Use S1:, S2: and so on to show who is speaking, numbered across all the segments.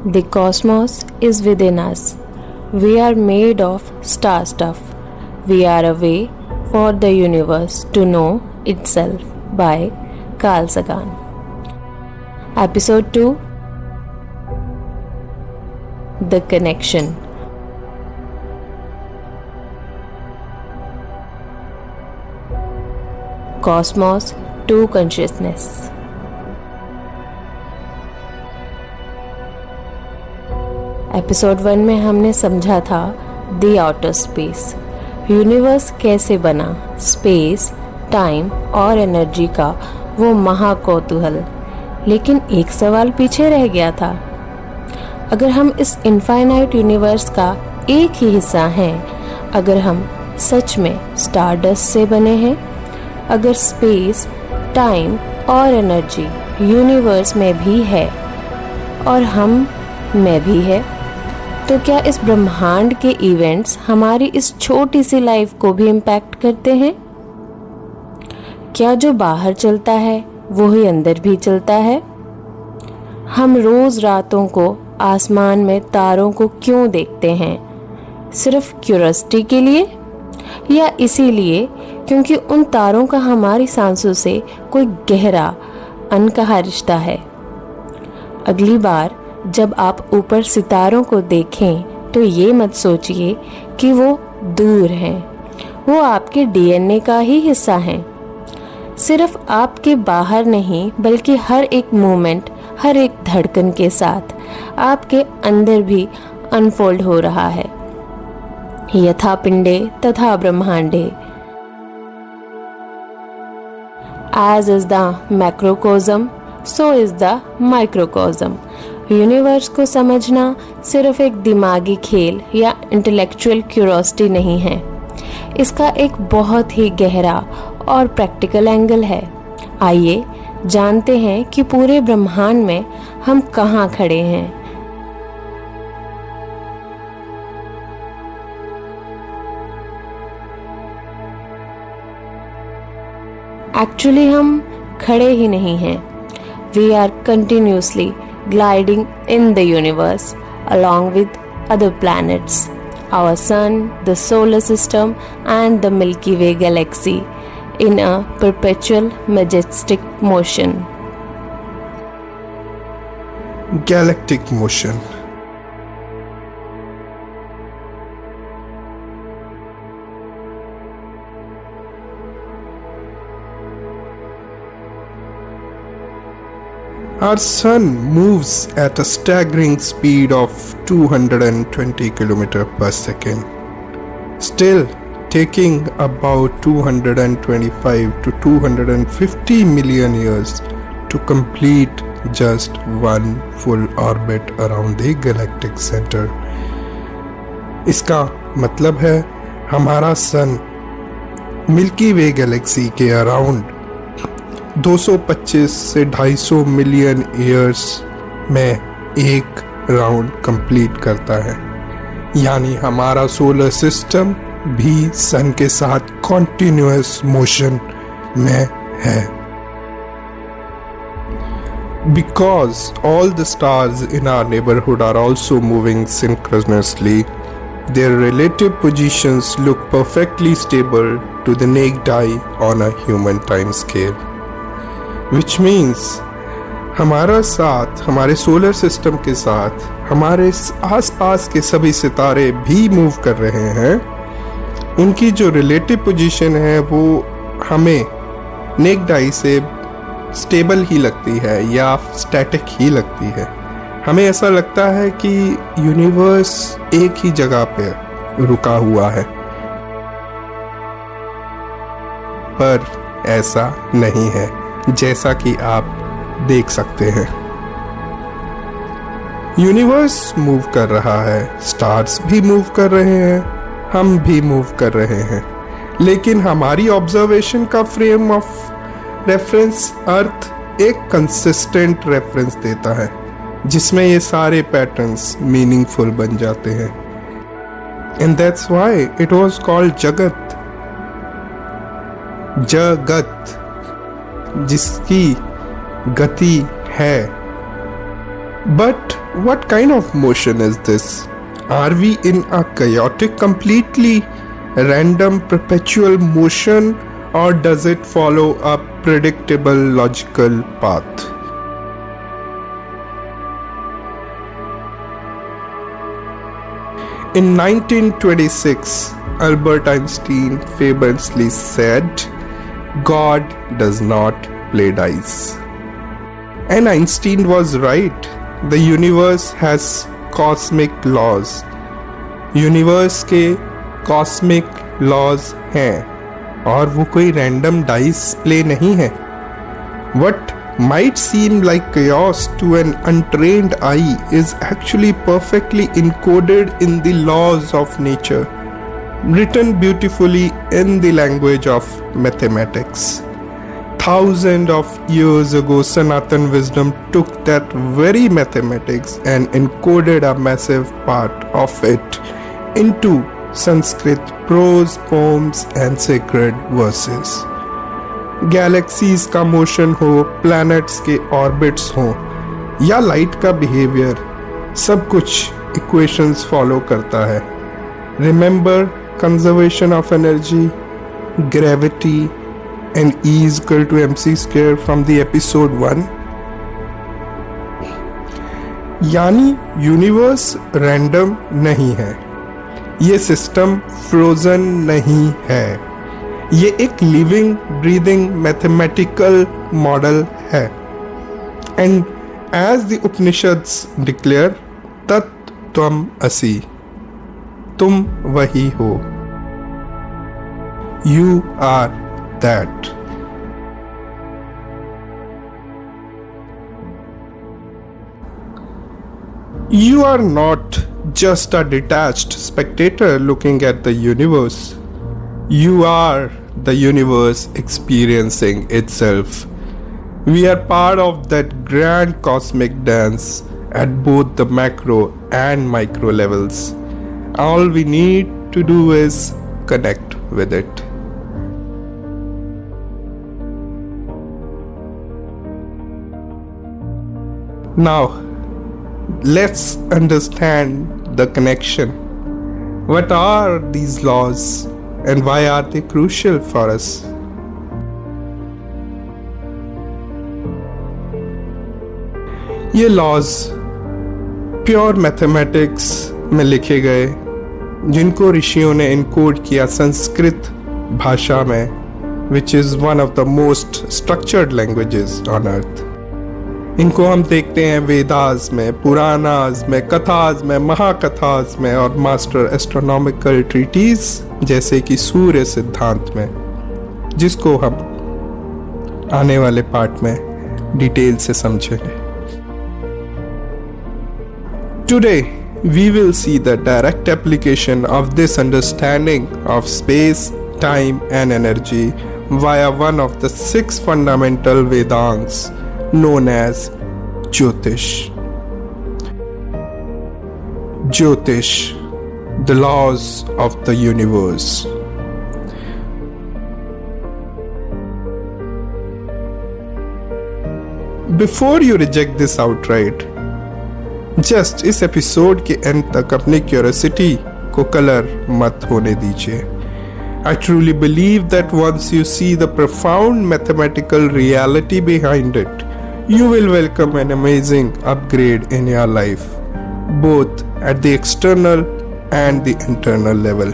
S1: The cosmos is within us. We are made of star stuff. We are a way for the universe to know itself by Carl Sagan. Episode 2, The Connection. Cosmos to Consciousness. Episode 1 में हमने समझा था the outer space, universe कैसे बना, space, time और energy का वो महाकौतूहल। लेकिन एक सवाल पीछे रह गया था। अगर हम इस इनफाइनाइट यूनिवर्स का एक ही हिस्सा हैं, अगर हम सच में स्टारडस्ट से बने हैं, अगर स्पेस, टाइम और एनर्जी यूनिवर्स में भी है और हम में भी है, तो क्या इस ब्रह्मांड के इवेंट्स हमारी इस छोटी सी लाइफ को भी इम्पैक्ट करते हैं? क्या जो बाहर चलता है वो ही अंदर भी चलता है? हम रोज रातों को आसमान में तारों को क्यों देखते हैं? सिर्फ क्यूरियोसिटी के लिए, या इसीलिए क्योंकि उन तारों का हमारी सांसों से कोई गहरा अनकहा रिश्ता है? अगली बार जब आप ऊपर सितारों को देखें तो ये मत सोचिए कि वो दूर हैं, वो आपके डीएनए का ही हिस्सा हैं। सिर्फ आपके बाहर नहीं, बल्कि हर एक मोमेंट, हर एक धड़कन के साथ आपके अंदर भी अनफोल्ड हो रहा है। यथा पिंडे तथा ब्रह्मांडे। As is the macrocosm, so is the microcosm. Universe को समझना सिर्फ एक दिमागी खेल या इंटेलेक्चुअल क्यूरियोसिटी नहीं है, इसका एक बहुत ही गहरा और प्रैक्टिकल एंगल है। आइए जानते हैं कि पूरे ब्रह्मांड में हम कहाँ खड़े हैं। एक्चुअली हम खड़े ही नहीं हैं। We are continuously gliding in the universe along with other planets, our sun, the solar system and the Milky Way galaxy in a perpetual majestic motion.
S2: Galactic motion. Our sun moves at a staggering speed of 220 km per second, still taking about 225 to 250 million years to complete just one full orbit around the galactic center. इसका मतलब है हमारा सन milky वे Galaxy के around 225 से 250 million years में एक round complete करता है। यानी हमारा सोलर सिस्टम भी सन के साथ कॉन्टिन्यूअस मोशन में है। Because all the stars in our neighborhood are also moving synchronously, their relative positions look perfectly stable to the naked eye on a human time scale. Which means हमारा साथ, हमारे solar system के साथ हमारे आसपास के सभी सितारे भी मूव कर रहे हैं। उनकी जो रिलेटिव पोजीशन है वो हमें नेक्ड आई से स्टेबल ही लगती है या स्टैटिक ही लगती है। हमें ऐसा लगता है कि यूनिवर्स एक ही जगह पे रुका हुआ है, पर ऐसा नहीं है जैसा कि आप देख सकते हैं। यूनिवर्स मूव कर रहा है, स्टार्स भी मूव कर रहे हैं, हम भी मूव कर रहे हैं, लेकिन हमारी ऑब्जर्वेशन का फ्रेम ऑफ रेफरेंस अर्थ एक कंसिस्टेंट रेफरेंस देता है, जिसमें ये सारे पैटर्न्स मीनिंगफुल बन जाते हैं। And that's why it was called जगत। जगत जिसकी गति है But what kind of motion is this? Are we in a chaotic, completely random, perpetual motion, or does it follow a predictable, logical path? In 1926, Albert Einstein famously said, "God does not play dice." And Einstein was right. The universe has cosmic laws. Universe के cosmic laws हैं और वो कोई random dice play नहीं है. What might seem like chaos to an untrained eye is actually perfectly encoded in the laws of nature, written beautifully in the language of mathematics. Thousands of years ago, Sanatan wisdom took that very mathematics and encoded a massive part of it into Sanskrit prose, poems and sacred verses. Galaxies का motion हो, planets के orbits हो या light का behaviour, सब कुछ equations follow करता है. Remember conservation of energy, gravity and E is equal to mc square from the episode 1. यानी यूनिवर्स रैंडम नहीं है, ये सिस्टम फ्रोजन नहीं है, ये एक लिविंग ब्रीदिंग मैथमेटिकल मॉडल है. And as the Upanishads declare, तत् त्वम असि, तुम वही हो. You are that. You are not just a detached spectator looking at the universe. You are the universe experiencing itself. We are part of that grand cosmic dance at both the macro and micro levels. All we need to do is connect with it. Now, let's understand the connection. What are these laws and why are they crucial for us? ये laws pure mathematics में लिखे गए, जिनको ऋषियों ने encode किया संस्कृत भाषा में, which is one of the most structured languages on earth. इनको हम देखते हैं वेदास में, पुराणास में, कथास में, महाकथास में और मास्टर एस्ट्रोनॉमिकल ट्रीटीज जैसे कि सूर्य सिद्धांत में, जिसको हम आने वाले पार्ट में डिटेल से समझेंगे. Today we will see the direct application of this understanding of space, time and energy via one of the 6 fundamental Vedangas known as Jyotish. Jyotish, the laws of the universe. Before you reject this outright, just इस episode के and तक अपनी curiosity को colour मत होने दीजिए. I truly believe that once you see the profound mathematical reality behind it, you will welcome an amazing upgrade in your life, both at the external and the internal level.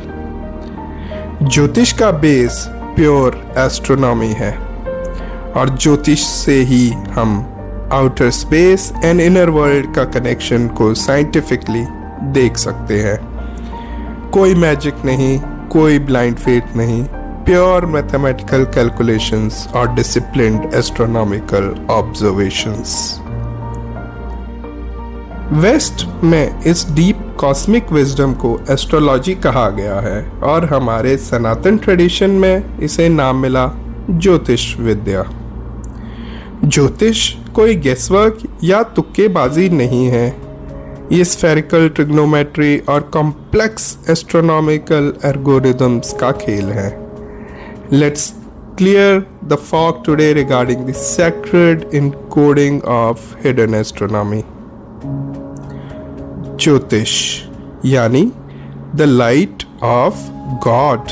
S2: ज्योतिष का base pure astronomy है और ज्योतिष से ही हम outer space and inner world का connection को scientifically देख सकते हैं. कोई मैजिक नहीं, कोई ब्लाइंड फेथ नहीं, प्योर मैथमेटिकल कैलकुलेशंस और डिसिप्लिन्ड एस्ट्रोनॉमिकल ऑब्जर्वेशंस. वेस्ट में इस डीप कॉस्मिक विजडम को एस्ट्रोलॉजी कहा गया है और हमारे सनातन ट्रेडिशन में इसे नाम मिला ज्योतिष विद्या. ज्योतिष कोई गेसवर्क या तुक्केबाजी नहीं है, ये स्फेरिकल ट्रिग्नोमेट्री और कॉम्प्लेक्स एस्ट्रोनॉमिकल एल्गोरिथम्स का खेल है. Let's clear the fog today regarding the sacred encoding of hidden astronomy. ज्योतिष यानी the light of God,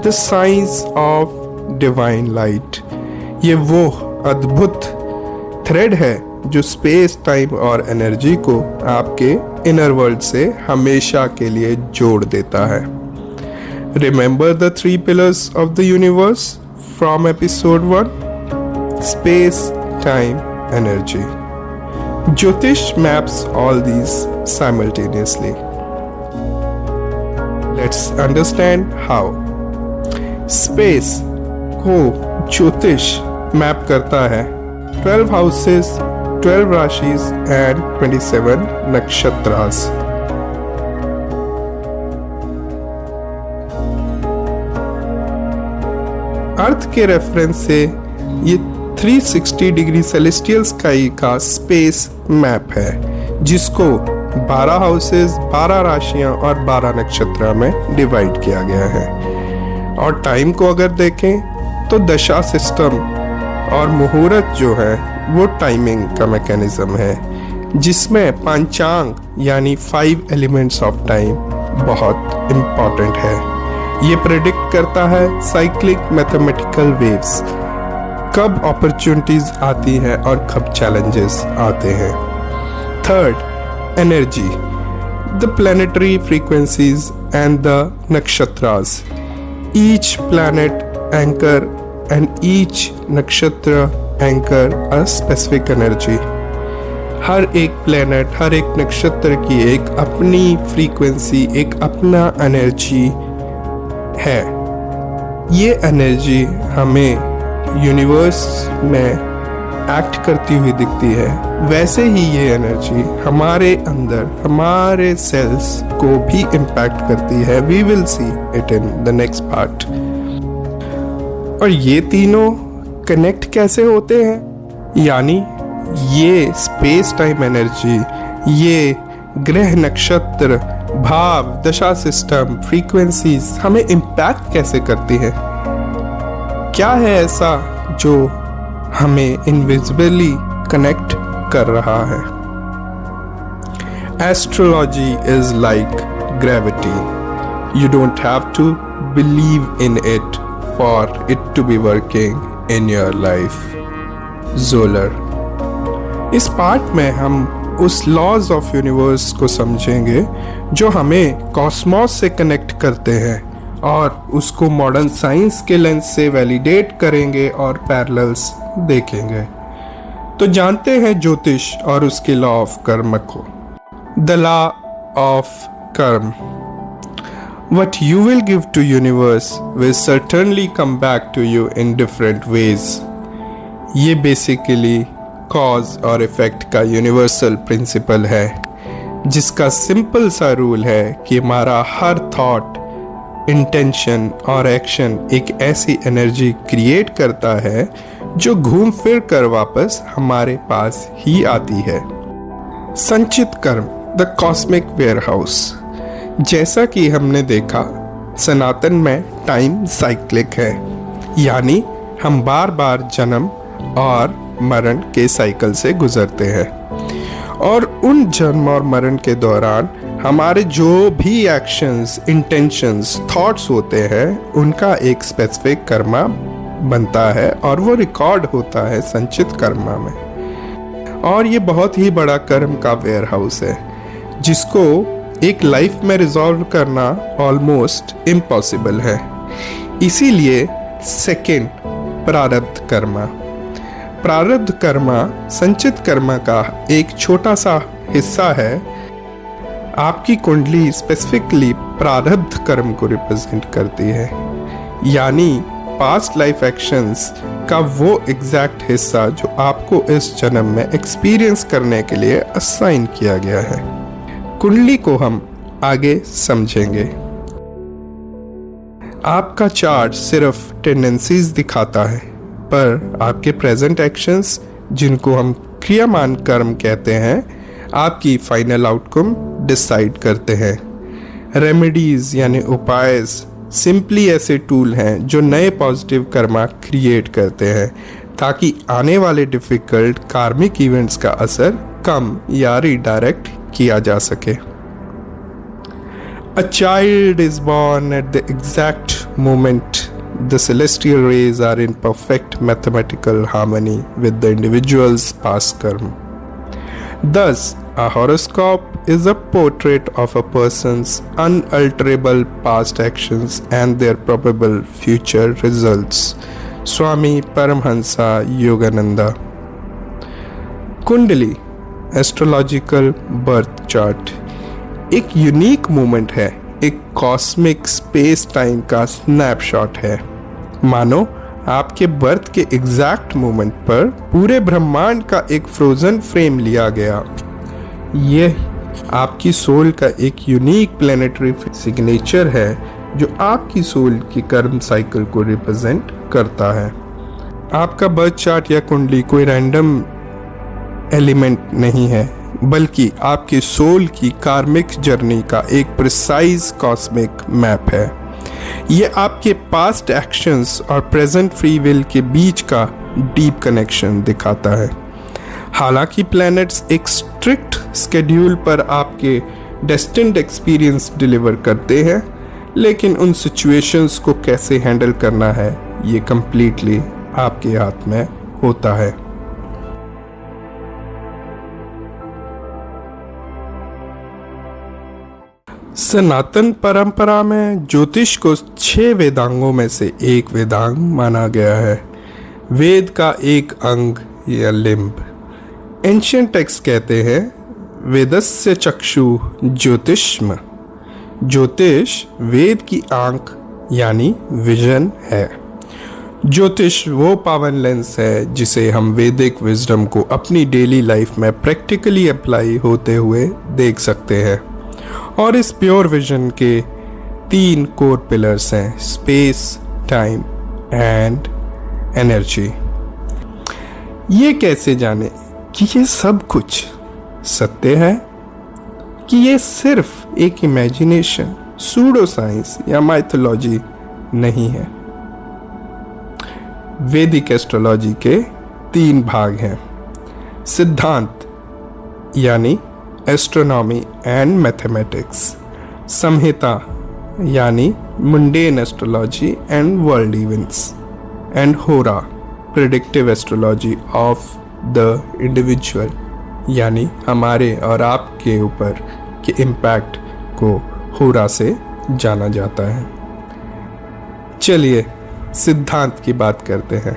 S2: the science of divine light. ये वो अद्भुत थ्रेड है जो स्पेस, टाइम और एनर्जी को आपके इनर वर्ल्ड से हमेशा के लिए जोड़ देता है। Remember the 3 pillars of the universe from episode 1? Space, time, energy. Jyotish maps all these simultaneously. Let's understand how. Space को ज्योतिष मैप करता है 12 houses, 12 rashis and 27 nakshatras. अर्थ के रेफरेंस से ये 360 डिग्री सेलेस्टियल स्काई का स्पेस मैप है, जिसको 12 हाउसेस, 12 राशियां और 12 नक्षत्र में डिवाइड किया गया है। और टाइम को अगर देखें तो दशा सिस्टम और मुहूर्त जो है वो टाइमिंग का मैकेनिज्म है, जिसमें पंचांग यानी 5 एलिमेंट्स ऑफ टाइम बहुत इम्पॉर्टेंट है। ये प्रेडिक्ट करता है साइक्लिक मैथमेटिकल वेव्स, कब अपॉर्चुनिटीज आती है और कब चैलेंजेस आते हैं। Third, energy, the planetary frequencies and the nakshatras. Each planet anchor and each नक्षत्र एंकर अ स्पेसिफिक एनर्जी। हर एक प्लैनेट, हर एक नक्षत्र की एक अपनी फ्रीक्वेंसी, एक अपना एनर्जी है। ये एनर्जी हमें यूनिवर्स में एक्ट करती हुई दिखती है, वैसे ही ये एनर्जी हमारे अंदर, हमारे सेल्स को भी इम्पैक्ट करती है। We will see it in the next part. और ये तीनों कनेक्ट कैसे होते हैं, यानी ये स्पेस टाइम एनर्जी, ये ग्रह, नक्षत्र, भाव, दशा सिस्टम, फ्रीक्वेंसीज हमें इम्पैक्ट कैसे करती है। क्या है ऐसा जो हमें इनविजिबली कनेक्ट कर रहा है। Astrology is like gravity, you don't have to believe in it for it to be working in your life. जोलर। इस पार्ट में हम उस लॉज ऑफ यूनिवर्स को समझेंगे जो हमें कॉस्मॉस से कनेक्ट करते हैं, और उसको मॉडर्न साइंस के लेंस से वैलिडेट करेंगे और पैरेलल्स देखेंगे। तो जानते हैं ज्योतिष और उसके लॉ ऑफ कर्म को। द लॉ ऑफ कर्म, what you will give to universe will certainly come back to you in different ways. ये बेसिकली कॉज और इफेक्ट का यूनिवर्सल प्रिंसिपल है, जिसका सिंपल सा रूल है कि हमारा हर थॉट, इंटेंशन और एक्शन एक ऐसी एनर्जी क्रिएट करता है जो घूम फिर कर वापस हमारे पास ही आती है। संचित कर्म, द कॉस्मिक वेयरहाउस। जैसा कि हमने देखा, सनातन में टाइम साइक्लिक है, यानी हम बार बार जन्म और मरण के साइकिल से गुजरते हैं, और उन जन्म और मरण के दौरान हमारे जो भी एक्शंस, इंटेंशंस, थॉट्स होते हैं, उनका एक स्पेसिफिक कर्मा बनता है और वो रिकॉर्ड होता है संचित कर्मा में। और ये बहुत ही बड़ा कर्म का वेयर हाउस है, जिसको एक लाइफ में रिजॉल्व करना ऑलमोस्ट इम्पॉसिबल है। इसीलिए सेकंड, प्रारब्ध कर्मा। प्रारब्ध कर्मा संचित कर्मा का एक छोटा सा हिस्सा है। आपकी कुंडली स्पेसिफिकली प्रारब्ध कर्म को रिप्रेजेंट करती है, यानी पास्ट लाइफ एक्शंस का वो एग्जैक्ट हिस्सा जो आपको इस जन्म में एक्सपीरियंस करने के लिए असाइन किया गया है। कुंडली को हम आगे समझेंगे। आपका चार्ट सिर्फ टेंडेंसीज दिखाता है, पर आपके प्रेजेंट एक्शंस, जिनको हम क्रियामान कर्म कहते हैं, आपकी फाइनल आउटकम डिसाइड करते हैं। रेमेडीज यानी उपाय सिंपली ऐसे टूल हैं जो नए पॉजिटिव कर्मा क्रिएट करते हैं, ताकि आने वाले डिफिकल्ट कार्मिक इवेंट्स का असर कम या रिडायरेक्ट किया जा सके। A child is born at the exact moment the celestial rays are in perfect mathematical harmony with the individual's past karma. Thus, a horoscope is a portrait of a person's unalterable past actions and their probable future results. Swami Paramhansa Yogananda. कुंडली astrological birth chart एक unique moment है, एक cosmic space time का snapshot है। मानो आपके birth के exact moment पर पूरे ब्रह्मांड का एक फ्रोजन फ्रेम लिया गया। यह आपकी सोल का एक यूनिक प्लेनेटरी सिग्नेचर है जो आपकी सोल की कर्म साइकिल को रिप्रेजेंट करता है। आपका बर्थ चार्ट या कुंडली कोई रैंडम एलिमेंट नहीं है, बल्कि आपकी सोल की कार्मिक जर्नी का एक प्रिसाइज कॉस्मिक मैप है। यह आपके पास्ट एक्शंस और प्रेजेंट फ्री विल के बीच का डीप कनेक्शन दिखाता है। हालांकि प्लैनेट्स एक स्ट्रिक्ट स्केड्यूल पर आपके डेस्टिन्ड एक्सपीरियंस डिलीवर करते हैं, लेकिन उन सिचुएशंस को कैसे हैंडल करना है ये कंप्लीटली आपके हाथ में होता है। सनातन परंपरा में ज्योतिष को 6 वेदांगों में से एक वेदांग माना गया है। वेद का एक अंग या लिम्ब। एंशिएंट टेक्स्ट कहते हैं वेदस्य चक्षु ज्योतिष्म। ज्योतिष वेद की आंख यानी विजन है। ज्योतिष वो पावन लेंस है जिसे हम वैदिक विजडम को अपनी डेली लाइफ में प्रैक्टिकली अप्लाई होते हुए देख सकते हैं। और इस प्योर विजन के 3 कोर पिलर्स हैं, स्पेस, टाइम एंड एनर्जी। ये कैसे जाने कि ये सब कुछ सत्य है कि ये सिर्फ एक इमेजिनेशन, सूडो साइंस या माइथोलॉजी नहीं है। वैदिक एस्ट्रोलॉजी के 3 भाग हैं। सिद्धांत यानी एस्ट्रोनॉमी एंड मैथमेटिक्स, संहिता यानी mundane astrology and world events, and Hora predictive astrology of the individual यानी हमारे और आपके ऊपर के इम्पैक्ट को होरा से जाना जाता है। चलिए सिद्धांत की बात करते हैं।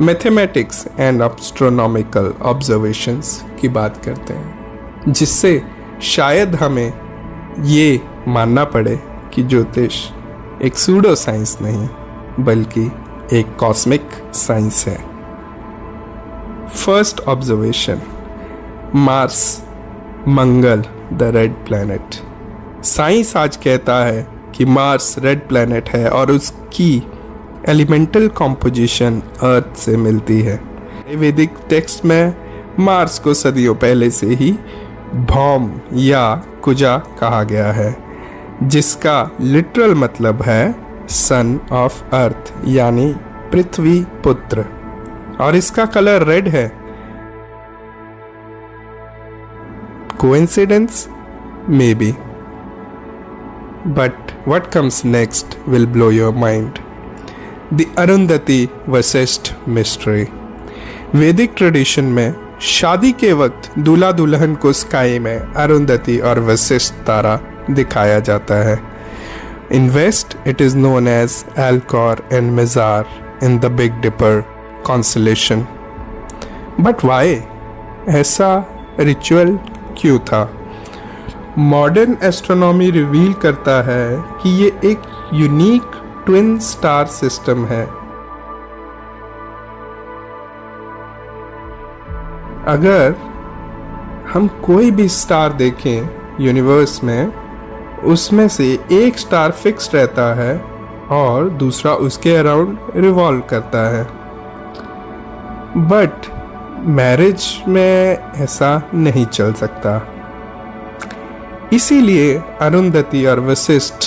S2: मैथमेटिक्स एंड एस्ट्रोनॉमिकल ऑब्जर्वेशंस की बात करते हैं, जिससे शायद हमें ये मानना पड़े कि ज्योतिष एक सूडो साइंस नहीं बल्कि एक कॉस्मिक साइंस है। First observation, Mars Mangal the red planet. Science आज कहता है कि मार्स रेड प्लैनेट है और उसकी एलिमेंटल कॉम्पोजिशन अर्थ से मिलती है। वैदिक टेक्स्ट में मार्स को सदियों पहले से ही भौम या कुजा कहा गया है, जिसका लिटरल मतलब है सन ऑफ अर्थ यानी पृथ्वी पुत्र, और इसका कलर रेड है। Coincidence? May be, but what comes next will blow your mind. The Arundhati Vasisht mystery. वैदिक ट्रेडिशन में शादी के वक्त दूल्हा दुल्हन को स्काई में अरुंधति और वशिष्ठ तारा दिखाया जाता है। In west it is known as Alcor and Mizar in the Big Dipper constellation. But why? ऐसा रिचुअल क्यों था? मॉडर्न एस्ट्रोनॉमी रिवील करता है कि ये एक यूनिक ट्विन स्टार सिस्टम है। अगर हम कोई भी स्टार देखें यूनिवर्स में, उसमें से एक स्टार फिक्स रहता है और दूसरा उसके अराउंड रिवॉल्व करता है। बट मैरिज में ऐसा नहीं चल सकता। इसीलिए अरुंधति और वशिष्ठ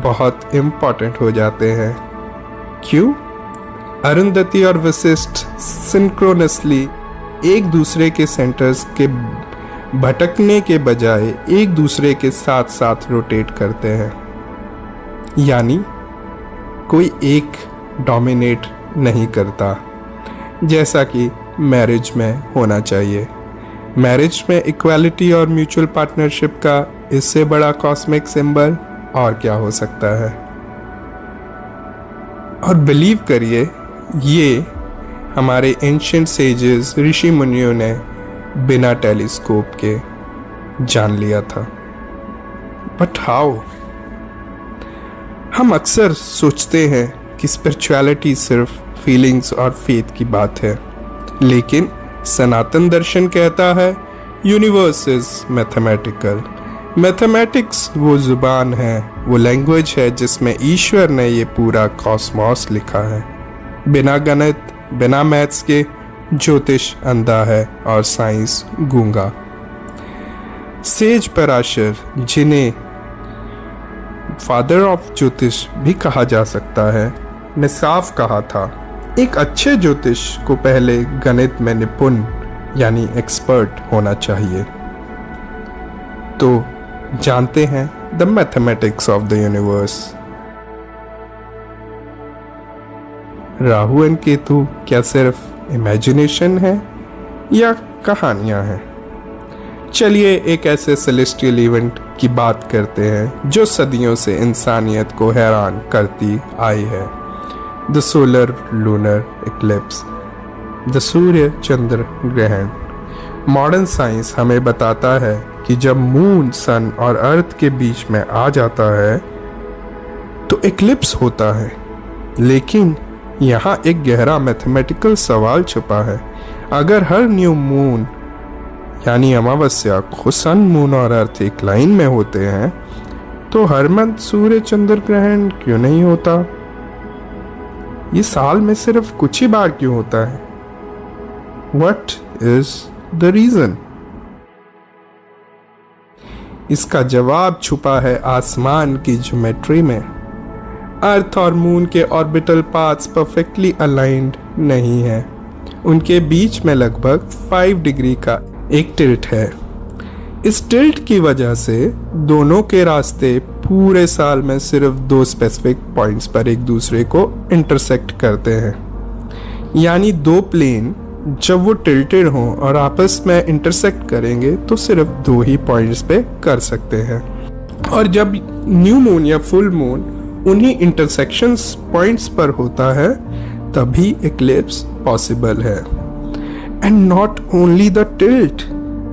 S2: बहुत इम्पोर्टेंट हो जाते हैं। क्यों? अरुंधति और वशिष्ठ सिंक्रोनसली एक दूसरे के सेंटर्स के भटकने के बजाय एक दूसरे के साथ साथ रोटेट करते हैं, यानी कोई एक डोमिनेट नहीं करता, जैसा कि मैरिज में होना चाहिए। मैरिज में इक्वालिटी और म्यूचुअल पार्टनरशिप का इससे बड़ा कॉस्मिक सिंबल और क्या हो सकता है। और बिलीव करिए, ये हमारे एंशिएंट सेजेस ऋषि मुनियों ने बिना टेलीस्कोप के जान लिया था। But how? हम अक्सर सोचते हैं कि स्पिरिचुअलिटी सिर्फ फीलिंग्स और फेथ की बात है, लेकिन सनातन दर्शन कहता है यूनिवर्स इज मैथमेटिकल। मैथमेटिक्स वो जुबान है, वो लैंग्वेज है जिसमें ईश्वर ने ये पूरा कॉस्मॉस लिखा है। बिना गणित, बिना मैथ्स के ज्योतिष अंधा है और साइंस गूंगा। सेज पराशर, जिन्हें फादर ऑफ ज्योतिष भी कहा जा सकता है, ने साफ कहा था, एक अच्छे ज्योतिष को पहले गणित में निपुण यानी एक्सपर्ट होना चाहिए। तो जानते हैं the mathematics of the universe. Rahu and Ketu क्या सिर्फ इमेजिनेशन है या कहानियां हैं? चलिए एक ऐसे सेलेस्टियल इवेंट की बात करते हैं जो सदियों से इंसानियत को हैरान करती आई है, the solar lunar eclipse, the सूर्य चंद्र ग्रहण। मॉडर्न साइंस हमें बताता है कि जब मून, सन और अर्थ के बीच में आ जाता है तो इक्लिप्स होता है। लेकिन यहाँ एक गहरा मैथमेटिकल सवाल छुपा है। अगर हर न्यू मून यानी अमावस्या को सन, मून और अर्थ एक लाइन में होते हैं, तो हर मंथ सूर्य चंद्र ग्रहण क्यों नहीं होता? ये साल में सिर्फ कुछ ही बार क्यों होता है? What is the reason? इसका जवाब छुपा है आसमान की ज्योमेट्री में। अर्थ और मून के ऑर्बिटल पाथ्स परफेक्टली अलाइंड नहीं है। उनके बीच में लगभग 5 डिग्री का एक टिल्ट है। इस टिल्ट की वजह से दोनों के रास्ते पूरे साल में सिर्फ 2 स्पेसिफिक पॉइंट्स पर एक दूसरे को इंटरसेक्ट करते हैं। यानी 2 प्लेन जब वो टिल्टेड हों और आपस में इंटरसेक्ट करेंगे तो सिर्फ 2 ही पॉइंट्स पे कर सकते हैं। और जब न्यू मून या फुल मून उन्हीं इंटरसेक्शंस पॉइंट्स पर होता है, तभी इक्लिप्स पॉसिबल है। And not only the tilt,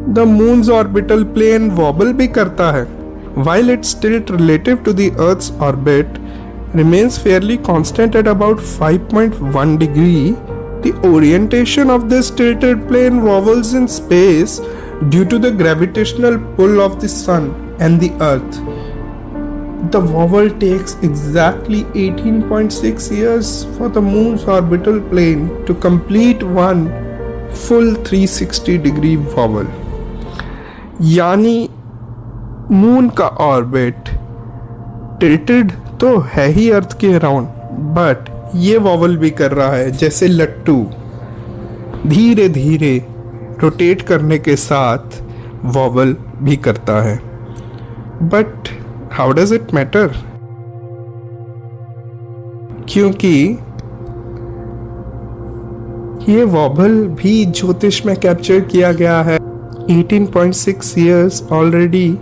S2: the moon's orbital plane wobble भी करता है। While its tilt relative to the Earth's orbit remains fairly constant at about 5.1 degree, the orientation of this tilted plane wobbles in space due to the gravitational pull of the Sun and the Earth. The wobble takes exactly 18.6 years for the Moon's orbital plane to complete one full 360-degree wobble. यानी moon का orbit tilted तो है ही अर्थ के around, but ये vowel भी कर रहा है जैसे लट्टू, धीरे धीरे रोटेट करने के साथ वॉवल भी करता है। But how does it matter? क्योंकि ये वॉबल भी ज्योतिष में कैप्चर किया गया है। 18.6 इयर्स ऑलरेडी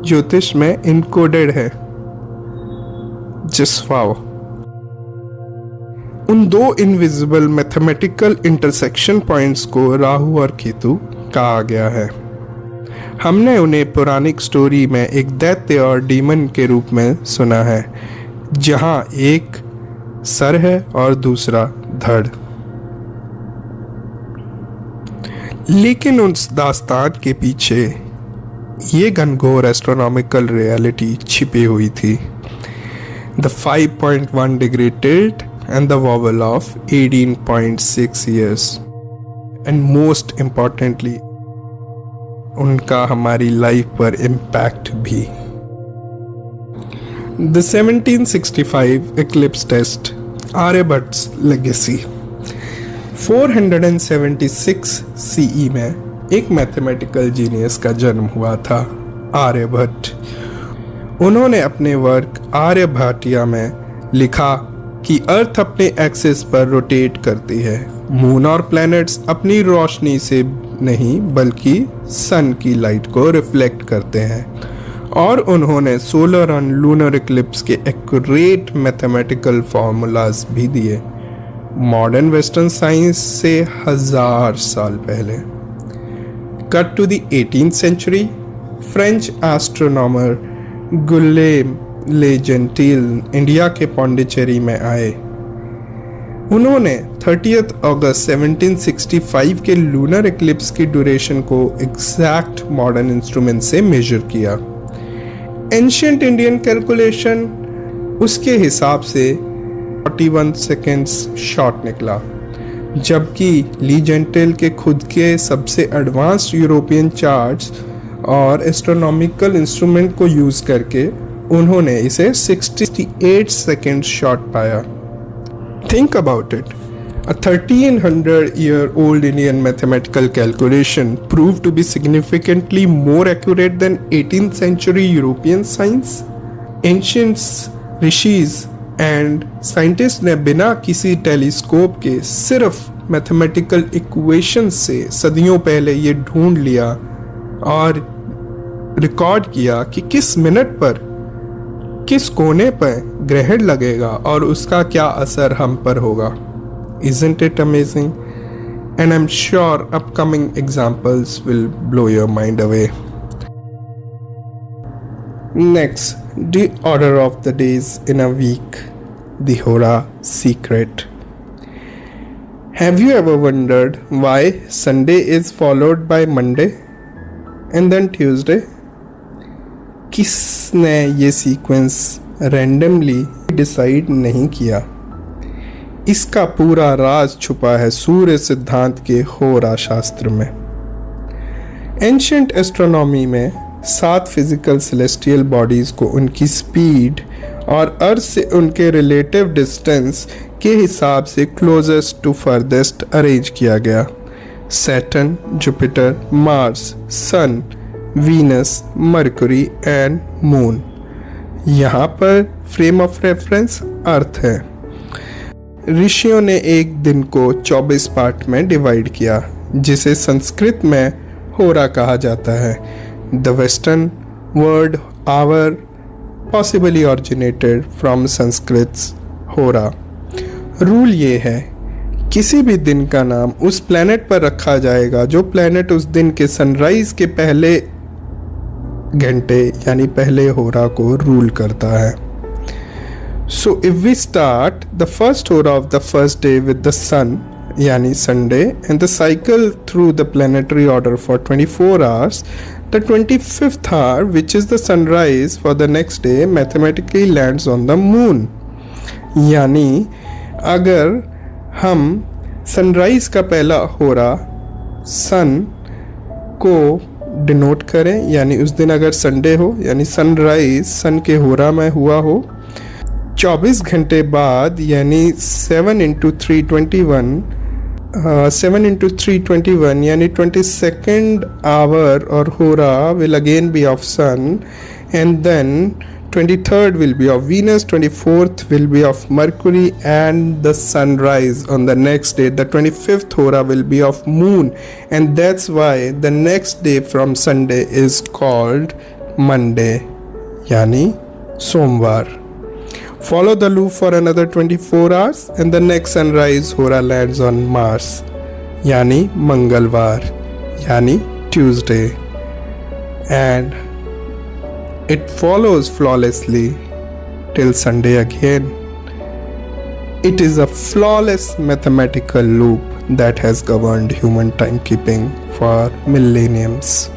S2: ज्योतिष में इनकोडेड है। Just wow. उन 2 इनविजिबल मैथमेटिकल इंटरसेक्शन पॉइंट्स को राहु और केतु कहा गया है। हमने उन्हें पौराणिक स्टोरी में एक दैत्य और डीमन के रूप में सुना है, जहां एक सर है और दूसरा धड़। लेकिन उस दास्तान के पीछे ये घनघोर एस्ट्रोनॉमिकल रियलिटी छिपी हुई थी। The 5.1 degree tilt and the wobble of 18.6 years. And most importantly, उनका हमारी लाइफ पर इम्पैक्ट भी। The 1765 eclipse test, Aryabhat's legacy. 476 CE में एक मैथमेटिकल जीनियस का जन्म हुआ था, आर्यभट्ट। उन्होंने अपने वर्क आर्यभट्टिया में लिखा कि अर्थ अपने एक्सिस पर रोटेट करती है, मून और प्लैनेट्स अपनी रोशनी से नहीं बल्कि सन की लाइट को रिफ्लेक्ट करते हैं, और उन्होंने सोलर और लूनर इक्लिप्स के एक्यूरेट मैथमेटिकल फार्मूलाज भी दिए, मॉडर्न वेस्टर्न साइंस से 1000 साल पहले। Cut to the 18th century, French astronomer Guillaume Le Gentil India के पौंडीचेरी में आए। उन्होंने 30 अगस्त 1765 के लूनर इक्लिप्स की ड्यूरेशन को एग्जैक्ट मॉडर्न इंस्ट्रूमेंट से मेजर किया। एंशिएंट इंडियन कैलकुलेशन उसके हिसाब से 41 सेकेंड्स शॉर्ट निकला, जबकि ली जेंटिल के खुद के सबसे एडवांस्ड यूरोपियन चार्ट्स और एस्ट्रोनॉमिकल इंस्ट्रूमेंट को यूज करके उन्होंने इसे 68 सेकेंड शॉर्ट पाया। Think about it, a 1300-year-old Indian mathematical calculation proved to be significantly more accurate than 18th century European science. Ancient rishis and scientists ने बिना किसी telescope के सिर्फ मैथमेटिकल इक्वेशन से सदियों पहले ये ढूंढ लिया और रिकॉर्ड किया कि किस मिनट पर किस कोने पर ग्रहण लगेगा और उसका क्या असर हम पर होगा। Isn't it amazing? And I'm sure upcoming examples will blow your mind away. Next, the order of the days in a week, the Hora secret. Have you ever wondered why Sunday is followed by Monday and then Tuesday? किसने ये sequence randomly decide नहीं किया? इसका पूरा राज छुपा है सूर्य सिद्धांत के होरा शास्त्र में। एंशिएंट एस्ट्रोनॉमी में 7 फिजिकल सेलेस्टियल बॉडीज को उनकी स्पीड और अर्थ से उनके रिलेटिव डिस्टेंस के हिसाब से क्लोजेस्ट टू फर्देस्ट अरेंज किया गया। Saturn, Jupiter, Mars, sun, Venus, Mercury and moon. यहाँ पर फ्रेम ऑफ रेफरेंस अर्थ है। ऋषियों ने एक दिन को 24 पार्ट में डिवाइड किया, जिसे संस्कृत में होरा कहा जाता है। The western word hour possibly originated from Sanskrit hora. Rule ये है, किसी भी दिन का नाम उस प्लेनेट पर रखा जाएगा जो प्लेनेट उस दिन के सनराइज के पहले घंटे यानी पहले होरा को रूल करता है। So if we start the first hora of the first day with the sun, yani Sunday, and the cycle through the planetary order for 24 hours, the 25th hour, which is the sunrise for the next day, mathematically lands on the moon. यानी अगर हम sunrise का पहला होरा सन को denote करें, यानी उस दिन अगर संडे हो यानी सनराइज सन के होरा में हुआ हो, 24 घंटे बाद यानी 7 into 321 यानी 22nd hour or hora will again be of sun, and then 23rd will be of Venus, 24th will be of Mercury, and the sunrise on the next day, the 25th hora, will be of moon, and that's why the next day from Sunday is called Monday yani Somvar. Follow the loop for another 24 hours and the next sunrise hora lands on Mars yani Mangalwar yani Tuesday, and it follows flawlessly till Sunday again. It is a flawless mathematical loop that has governed human timekeeping for millenniums.